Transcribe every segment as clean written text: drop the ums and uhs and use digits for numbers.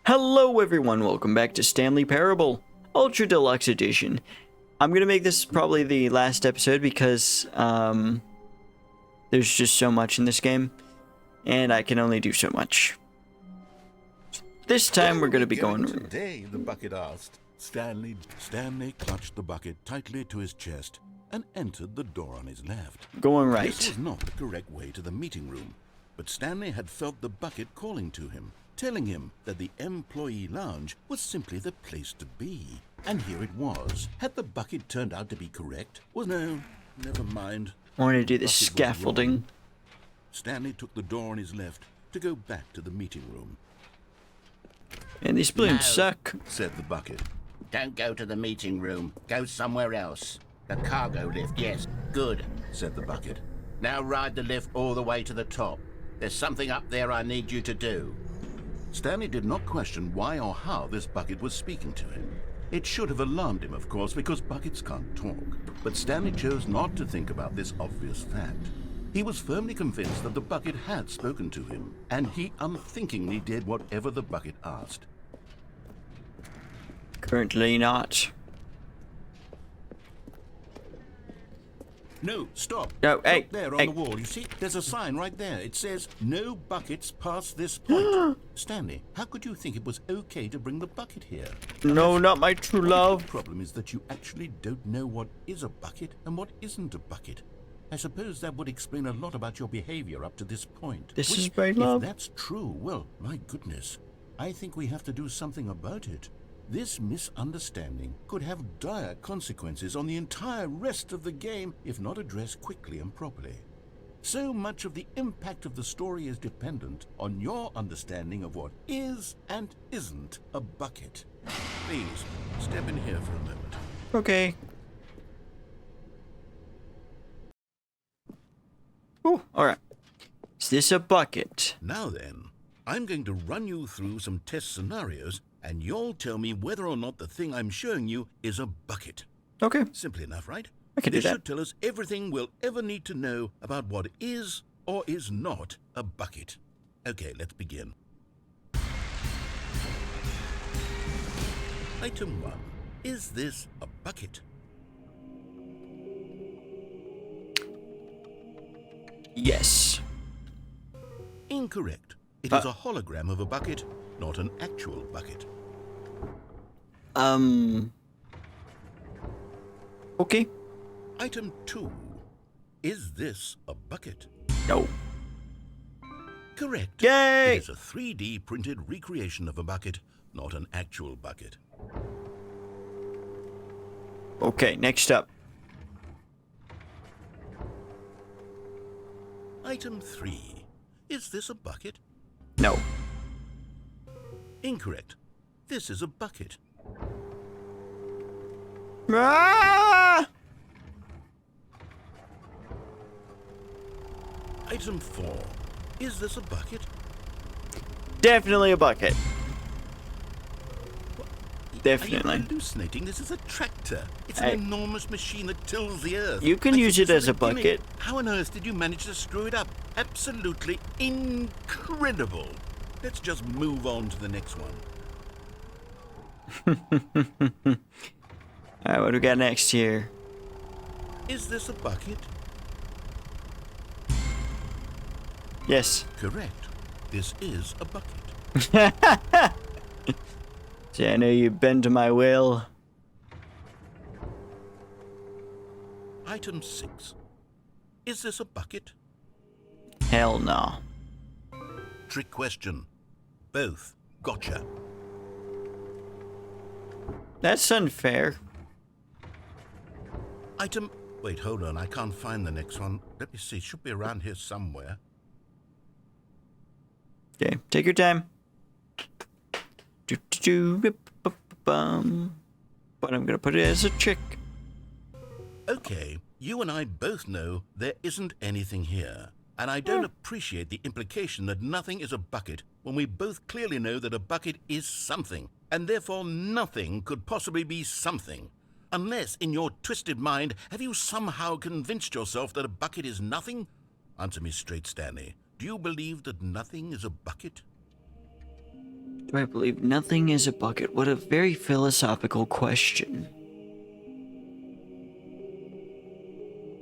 Hello everyone, welcome back to Stanley Parable, Ultra Deluxe Edition. I'm gonna make this probably the last episode because, there's just so much in this game, and I can only do so much. This time we're gonna be going... Today, the bucket asked. Stanley clutched the bucket tightly to his chest and entered the door on his left. Going right. This was not the correct way to the meeting room, but Stanley had felt the bucket calling to him, telling him that the employee lounge was simply the place to be. And here it was. Had the bucket turned out to be correct? Well, no, never mind. I want to do the scaffolding. Stanley took the door on his left to go back to the meeting room. And these balloons suck, said the bucket. Don't go to the meeting room. Go somewhere else. The cargo lift, yes. Good, said the bucket. Now ride the lift all the way to the top. There's something up there I need you to do. Stanley did not question why or how this bucket was speaking to him. It should have alarmed him, of course, because buckets can't talk. But Stanley chose not to think about this obvious fact. He was firmly convinced that the bucket had spoken to him, and he unthinkingly did whatever the bucket asked. Currently not. No, stop. No, hey, Look there on hey. the wall, you see? There's a sign right there. It says, no buckets past this point. Stanley, how could you think it was okay to bring the bucket here? No, not my true love. The problem is that you actually don't know what is a bucket and what isn't a bucket. I suppose that would explain a lot about your behavior up to this point. This is my love. If that's true, well, my goodness, I think we have to do something about it. This misunderstanding could have dire consequences on the entire rest of the game if not addressed quickly and properly. So much of the impact of the story is dependent on your understanding of what is and isn't a bucket. Please, step in here for a moment. Okay. Ooh, alright. Is this a bucket? Now then, I'm going to run you through some test scenarios and you'll tell me whether or not the thing I'm showing you is a bucket. Okay. Simple enough, right? I can do this that. should tell us everything we'll ever need to know about what is or is not a bucket. Okay, let's begin. Item 1. Is this a bucket? Yes. Incorrect. It is a hologram of a bucket, not an actual bucket. Okay. Item 2. Is this a bucket? No. Correct. Yay! It is a 3D printed recreation of a bucket, not an actual bucket. Okay, next up. Item 3. Is this a bucket? No. Incorrect. This is a bucket. Ah! Item 4. Is this a bucket? Definitely a bucket. Are Definitely. you hallucinating? This is a tractor. It's Hey. an enormous machine that tills the earth. You can I use think it this as is a gimmick. bucket. How on earth did you manage to screw it up? Absolutely incredible. Let's just move on to the next one. Alright, what do we got next here? Is this a bucket? Yes. Correct. This is a bucket. See, I know you bend to my will. Item 6. Is this a bucket? Hell no. Trick question. Both. Gotcha. That's unfair. Item... Wait, hold on. I can't find the next one. Let me see. It should be around here somewhere. Okay, take your time. Bum. But I'm gonna put it as a trick. Okay, you and I both know there isn't anything here. And I don't appreciate the implication that nothing is a bucket when we both clearly know that a bucket is something. And therefore nothing could possibly be something. Unless, in your twisted mind, have you somehow convinced yourself that a bucket is nothing? Answer me straight, Stanley. Do you believe that nothing is a bucket? Do I believe nothing is a bucket? What a very philosophical question.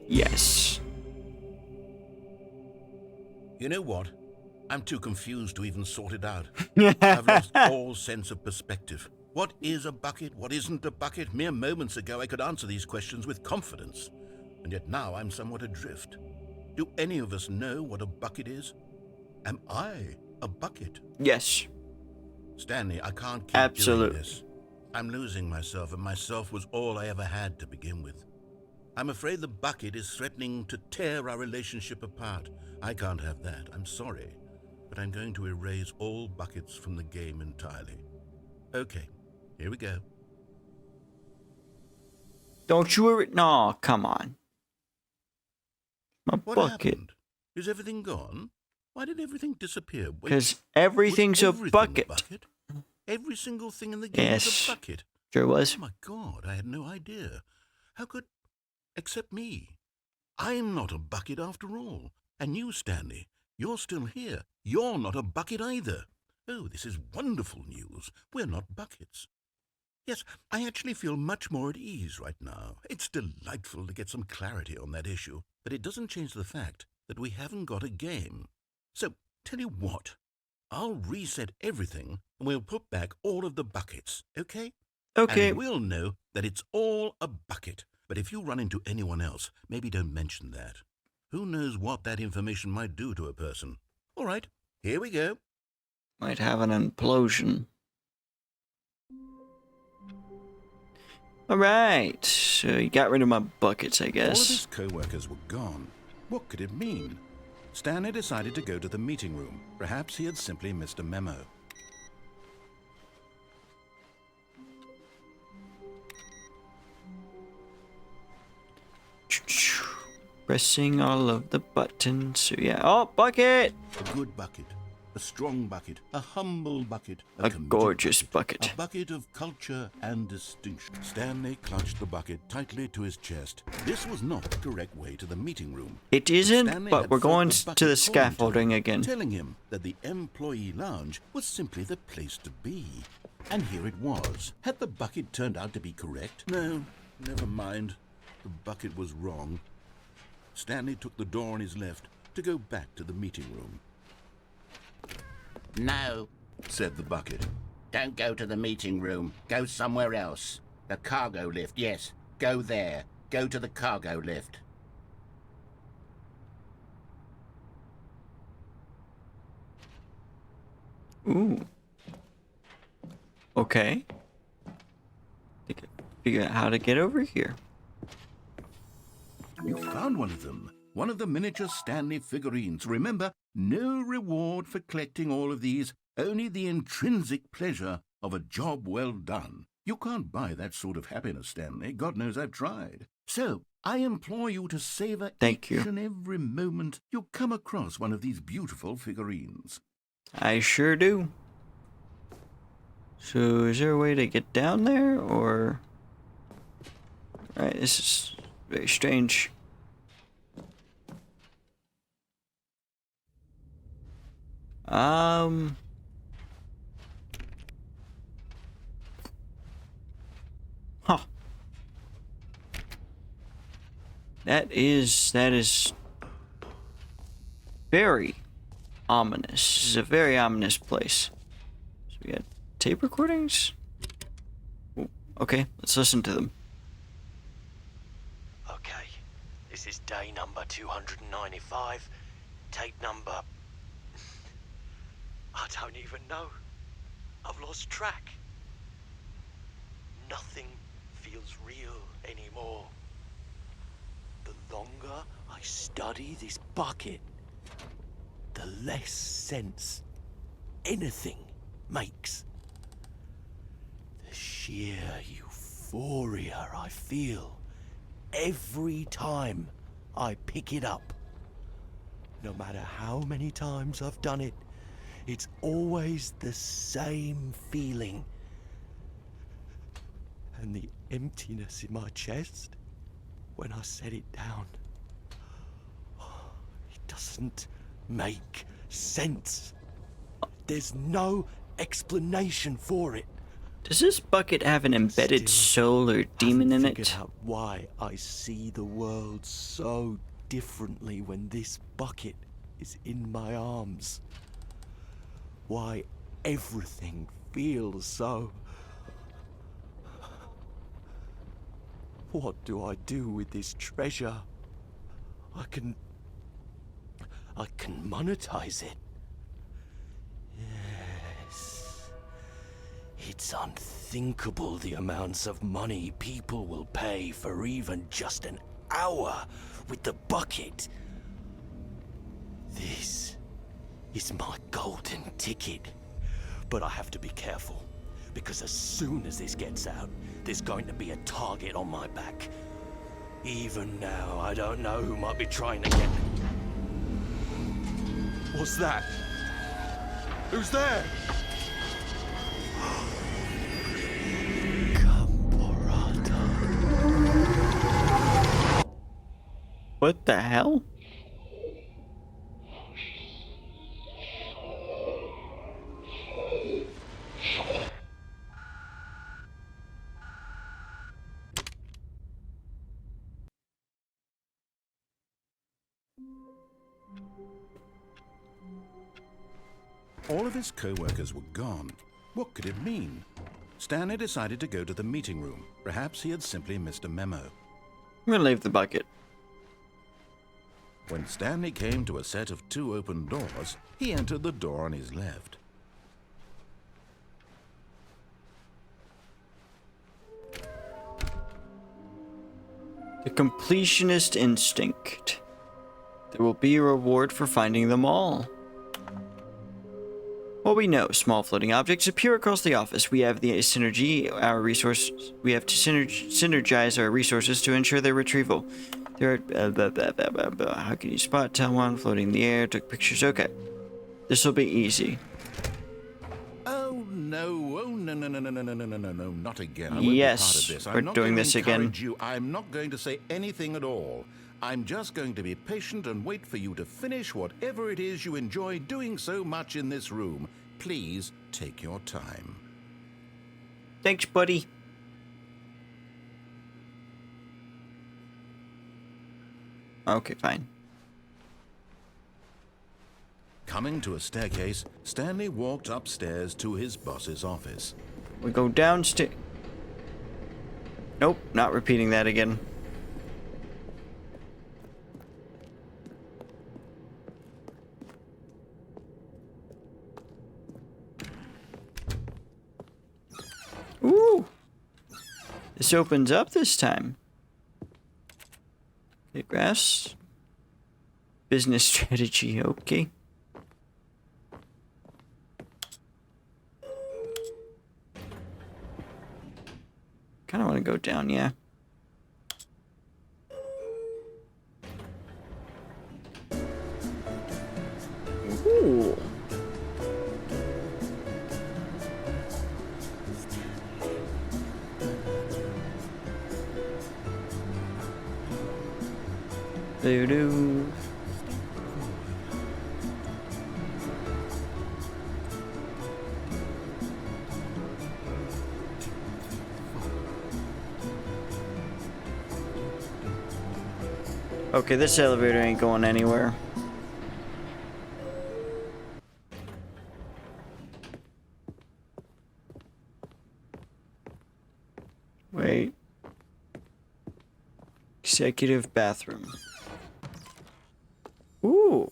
Yes. You know what? I'm too confused to even sort it out. I've lost all sense of perspective. What is a bucket? What isn't a bucket? Mere moments ago I could answer these questions with confidence. And yet now I'm somewhat adrift. Do any of us know what a bucket is? Am I a bucket? Yes. Stanley, I can't keep Absolutely. doing this. I'm losing myself, and myself was all I ever had to begin with. I'm afraid the bucket is threatening to tear our relationship apart. I can't have that. I'm sorry. But I'm going to erase all buckets from the game entirely. Okay, here we go. Don't you no, come on. My What bucket. happened? Is everything gone? Why did everything disappear? Wait, Because everything's was a everything bucket. Every single thing in the game was Yes. a bucket. Sure was. Oh my God, I had no idea. How could... Except me. I'm not a bucket after all. And you, Stanley, you're still here. You're not a bucket either. Oh, this is wonderful news. We're not buckets. Yes, I actually feel much more at ease right now. It's delightful to get some clarity on that issue, but it doesn't change the fact that we haven't got a game. So, tell you what, I'll reset everything and we'll put back all of the buckets, okay? Okay. And we'll know that it's all a bucket. But if you run into anyone else, maybe don't mention that. Who knows what that information might do to a person? All right, here we go. Might have an implosion. Alright, so you got rid of my buckets, I All of guess. his co-workers were gone. What could it mean? Stanley decided to go to the meeting room. Perhaps he had simply missed a memo. Pressing all of the buttons. So yeah. Oh, bucket! A good bucket, a strong bucket, a humble bucket, A committed gorgeous bucket. A bucket of culture and distinction. Stanley clutched the bucket tightly to his chest. This was not the correct way to the meeting room. It isn't, Stanley but had we're felt going the to bucket the calling to scaffolding him, again. telling him that the employee lounge was simply the place to be. And here it was. Had the bucket turned out to be correct? No, never mind. The bucket was wrong. Stanley took the door on his left to go back to the meeting room. No, Said the bucket. don't go to the meeting room. Go somewhere else. The cargo lift, yes. Go there. Go to the cargo lift. Ooh. Okay. Figure out how to get over here. You found one of them. One of the miniature Stanley figurines. Remember, no reward for collecting all of these, only the intrinsic pleasure of a job well done. You can't buy that sort of happiness, Stanley. God knows I've tried. So, I implore you to savor Thank each you. and every moment you come across one of these beautiful figurines. I sure do. So is there a way to get down there, or... Alright, this is very strange. Huh. That is very ominous. This is a very ominous place. So we got tape recordings? Ooh, okay, let's listen to them. Okay, this is day number 295, tape number... I don't even know. I've lost track. Nothing feels real anymore. The longer I study this bucket, the less sense anything makes. The sheer euphoria I feel every time I pick it up. No matter how many times I've done it, it's always the same feeling. And the emptiness in my chest when I set it down. It doesn't make sense. There's no explanation for it. Does this bucket have an embedded soul or demon in Figured it? out why I see the world so differently when this bucket is in my arms. Why everything feels so... What do I do with this treasure? I can monetize it. Yes. It's unthinkable the amounts of money people will pay for even just an hour with the bucket. This is my golden ticket. But I have to be careful, because as soon as this gets out, there's going to be a target on my back. Even now, I don't know who might be trying to get... What's that? Who's there? What the hell? All of his co-workers were gone. What could it mean? Stanley decided to go to the meeting room. Perhaps he had simply missed a memo. I'm gonna leave the bucket. When Stanley came to a set of 2 open doors, he entered the door on his left. The completionist instinct. There will be a reward for finding them all. What we know, small floating objects appear across the office. We have the synergy, our resources. We have to synergize our resources to ensure their retrieval. There are, how can you spot? Tell one floating in the air, took pictures. Okay. This will be easy. Oh no, not again. I won't be Yes, part of this. we're I'm not doing going to this again. encourage you. I'm not going to say anything at all. I'm just going to be patient and wait for you to finish whatever it is you enjoy doing so much in this room. Please take your time. Thanks, buddy. Okay, fine. Coming to a staircase, Stanley walked upstairs to his boss's office. We go downstairs. Nope, not repeating that again. Ooh! This opens up this time. Okay, grass. Business strategy, okay. Kind of want to go down, yeah. Ooh. Doo-doo. Okay, this elevator ain't going anywhere. Wait. Executive bathroom. Ooh.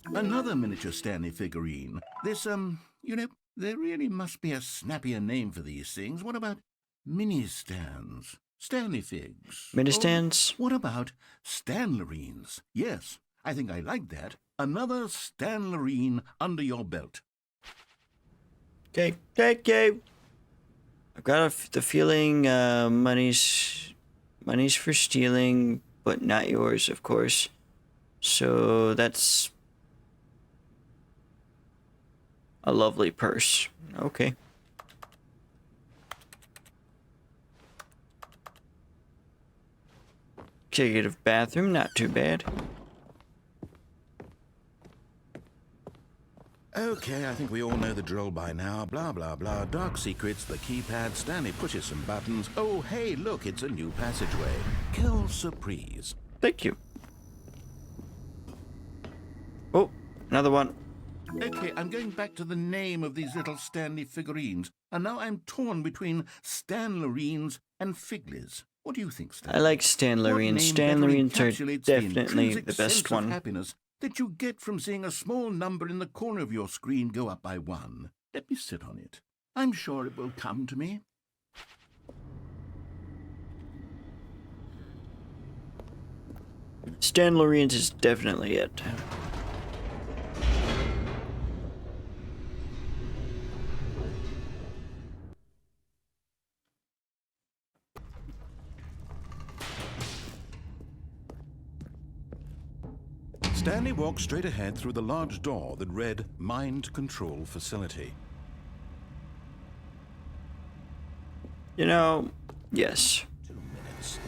Another miniature Stanley figurine. This, you know, there really must be a snappier name for these things. What about mini-stands? Stanley figs. Mini stands? What about Stanlerines? Yes, I think I like that. Another Stanlerine under your belt. Okay, okay. I've got the feeling money's for stealing, but not yours, of course. So that's a lovely purse. Okay. Executive bathroom, not too bad. Oh, Okay, I think we all know the drill by now. Blah, blah, blah. Dark secrets, the keypad, Stanley pushes some buttons. Oh, hey, look, it's a new passageway. Quelle surprise. Thank you. Oh, another one. Okay, I'm going back to the name of these little Stanley figurines. And now I'm torn between Stanlerines and Figlies. What do you think, Stanley? I like Stanlerines. Stanlerines are definitely the best one. Happiness that you get from seeing a small number in the corner of your screen go up by 1. Let me sit on it. I'm sure it will come to me. Stanlerines is definitely it. Stanley walked straight ahead through the large door that read Mind Control Facility. You know, yes. 2 minutes.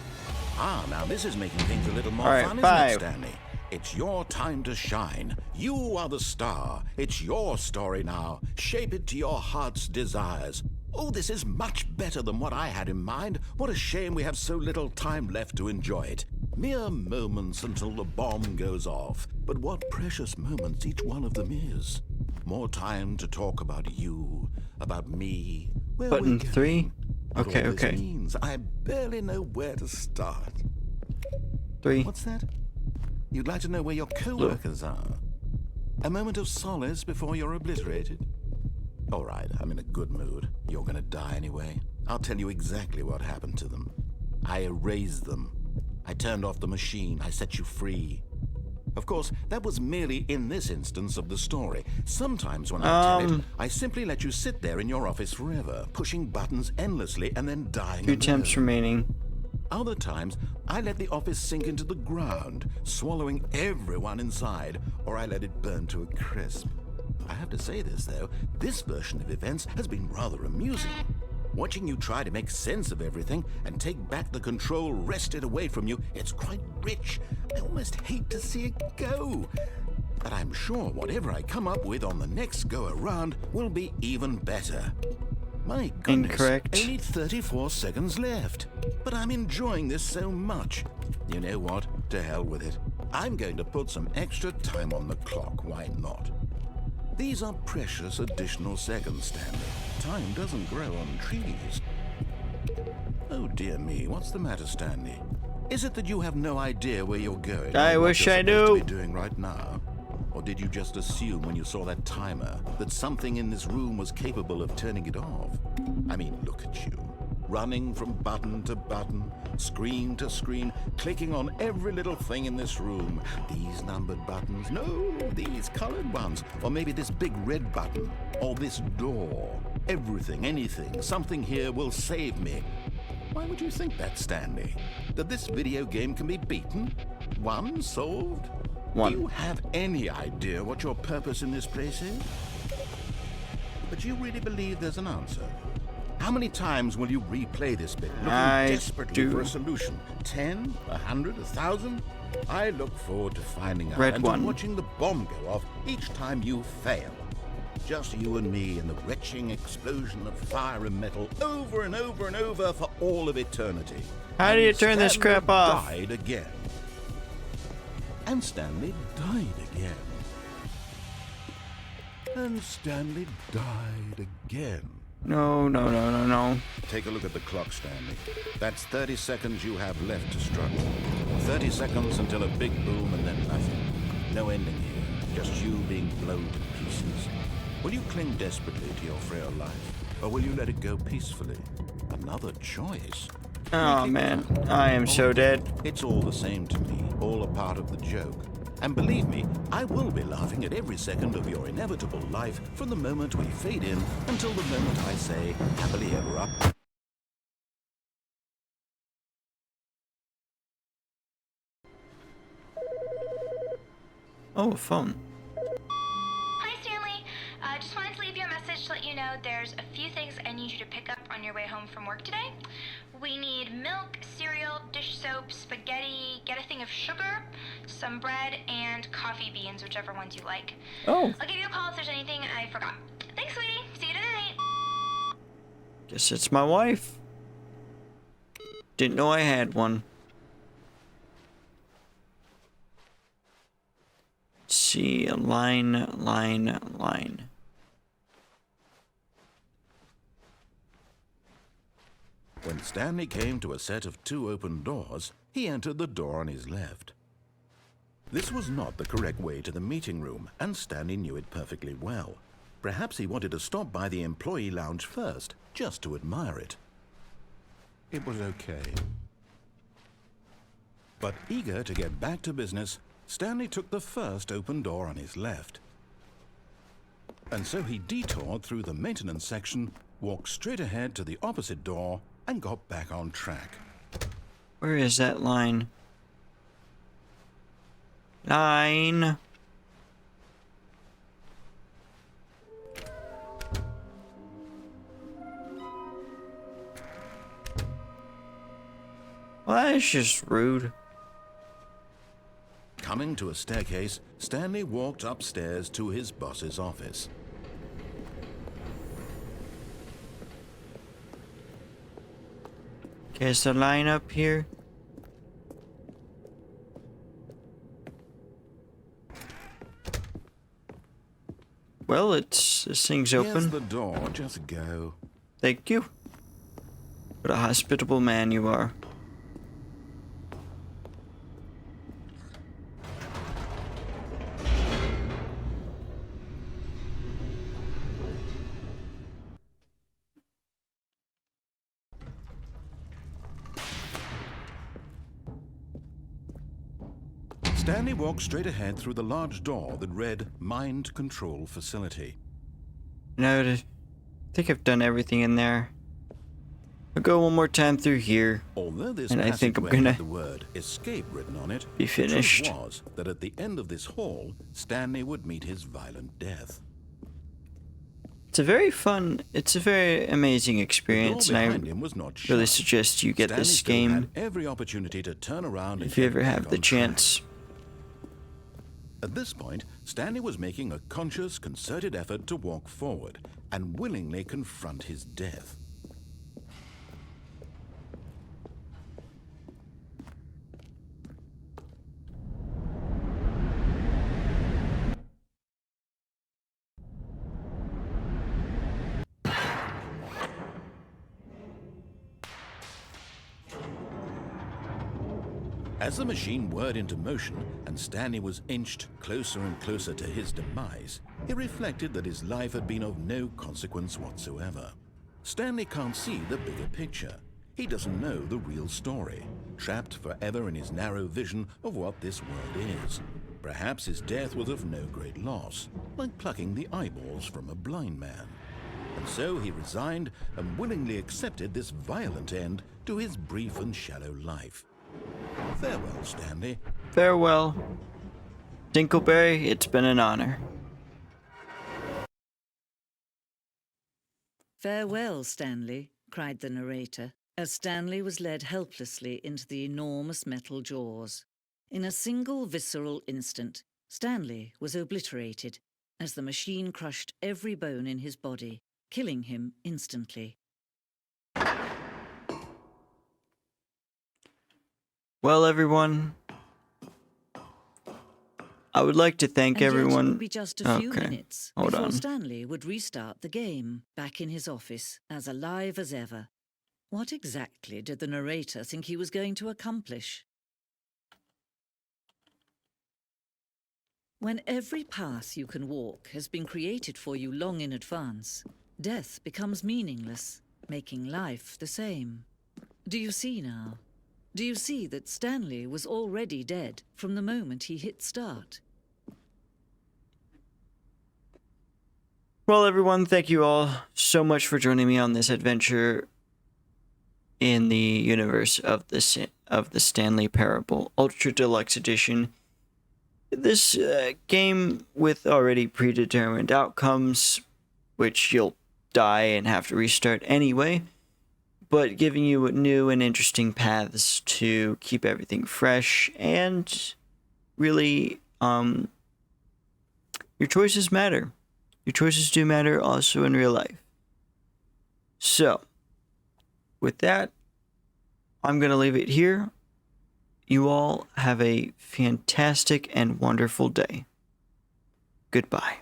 Ah, now this is making things a little more All right, fun, 5. isn't it, Stanley? It's your time to shine. You are the star. It's your story now. Shape it to your heart's desires. Oh, this is much better than what I had in mind. What a shame we have so little time left to enjoy it. Mere moments until the bomb goes off. But what precious moments each one of them is. More time to talk about you, about me. Where Button we're going, 3? what Okay, all this okay. means. I barely know where to start. 3. What's that? You'd like to know where your co-workers are? A moment of solace before you're obliterated? All right, I'm in a good mood. You're gonna die anyway. I'll tell you exactly what happened to them. I erased them. I turned off the machine. I set you free. Of course, that was merely in this instance of the story. Sometimes when I tell it, I simply let you sit there in your office forever, pushing buttons endlessly and then dying 2 alone. attempts remaining. Other times, I let the office sink into the ground, swallowing everyone inside, or I let it burn to a crisp. I have to say this, though, this version of events has been rather amusing. Watching you try to make sense of everything and take back the control wrested away from you, it's quite rich. I almost hate to see it go. But I'm sure whatever I come up with on the next go-around will be even better. My goodness, Incorrect. only 34 seconds left. But I'm enjoying this so much. You know what? To hell with it. I'm going to put some extra time on the clock. Why not? These are precious additional seconds, Stanley. Time doesn't grow on trees. Oh dear me, what's the matter, Stanley? Is it that you have no idea where you're going? I or what wish you're I supposed knew. to be doing right now? Or did you just assume when you saw that timer that something in this room was capable of turning it off? I mean, look at you. Running from button to button, screen to screen, clicking on every little thing in this room. These numbered buttons, no, these colored ones. Or maybe this big red button, or this door. Everything, anything, something here will save me. Why would you think that, Stanley? That this video game can be beaten? Won? Solved? 1. Do you have any idea what your purpose in this place is? But you really believe there's an answer? How many times will you replay this bit, looking desperately for a solution? 10? 100? 1,000? I look forward to finding out Red and 1. to watching the bomb go off each time you fail. Just you and me and the retching explosion of fire and metal over and over and over for all of eternity. How do you And turn this Stanley crap off? died again. And Stanley died again. And Stanley died again. No, no, no, no, no. Take a look at the clock, Stanley. That's 30 seconds you have left to struggle. 30 seconds until a big boom and then nothing. No ending here, just you being blown to pieces. Will you cling desperately to your frail life, or will you let it go peacefully? Another choice. Oh man, I am so dead. It's all the same to me, all a part of the joke. And believe me, I will be laughing at every second of your inevitable life from the moment we fade in until the moment I say, happily ever up. Oh, a phone. Hi, Stanley. Just wanted to leave you a message to let you know there's a few things I need you to pick up on your way home from work today. We need milk, cereal, dish soap, spaghetti, get a thing of sugar, some bread, and coffee beans, whichever ones you like. Oh, I'll give you a call if there's anything I forgot. Thanks, sweetie. See you tonight. guess it's my wife. Didn't know I had one. Let's see, line. When Stanley came to a set of 2 open doors, he entered the door on his left. This was not the correct way to the meeting room, and Stanley knew it perfectly well. Perhaps he wanted to stop by the employee lounge first, just to admire it. It was okay. But eager to get back to business, Stanley took the first open door on his left. And so he detoured through the maintenance section, walked straight ahead to the opposite door, and got back on track. Where is that line? Line. Well, that's just rude. Coming to a staircase, Stanley walked upstairs to his boss's office. Okay, is the line up here? Well, this thing's Here's open. the door, just go. Thank you. What a hospitable man you are. Stanley walked straight ahead through the large door that read Mind Control Facility. No, I think I've done everything in there. I'll go one more time through here. Although this And I think I'm passageway gonna had the word escape written on it, be finished. The truth was that at the end of this hall, Stanley would meet his violent death. It's a very amazing experience, The door and behind I him was not really shut. suggest you get Stanley this still game had every opportunity to turn around and if you get ever back have the on chance. track. At this point, Stanley was making a conscious, concerted effort to walk forward and willingly confront his death. As the machine whirred into motion and Stanley was inched closer and closer to his demise, he reflected that his life had been of no consequence whatsoever. Stanley can't see the bigger picture. He doesn't know the real story, trapped forever in his narrow vision of what this world is. Perhaps his death was of no great loss, like plucking the eyeballs from a blind man. And so he resigned and willingly accepted this violent end to his brief and shallow life. Farewell, Stanley. Farewell. Dinkleberry, it's been an honor. Farewell, Stanley, cried the narrator, as Stanley was led helplessly into the enormous metal jaws. In a single visceral instant, Stanley was obliterated as the machine crushed every bone in his body, killing him instantly. Well, everyone, I would like to thank And yet everyone. it would be just a few Okay, minutes hold before on. Stanley would restart the game, back in his office, as alive as ever. What exactly did the narrator think he was going to accomplish? When every path you can walk has been created for you long in advance, death becomes meaningless, making life the same. Do you see now? Do you see that Stanley was already dead from the moment he hit start? Well, everyone, thank you all so much for joining me on this adventure in the universe of the Stanley Parable Ultra Deluxe Edition. This game with already predetermined outcomes, which you'll die and have to restart anyway, but giving you new and interesting paths to keep everything fresh and really, your choices matter. Your choices do matter also in real life. So, with that, I'm going to leave it here. You all have a fantastic and wonderful day. Goodbye.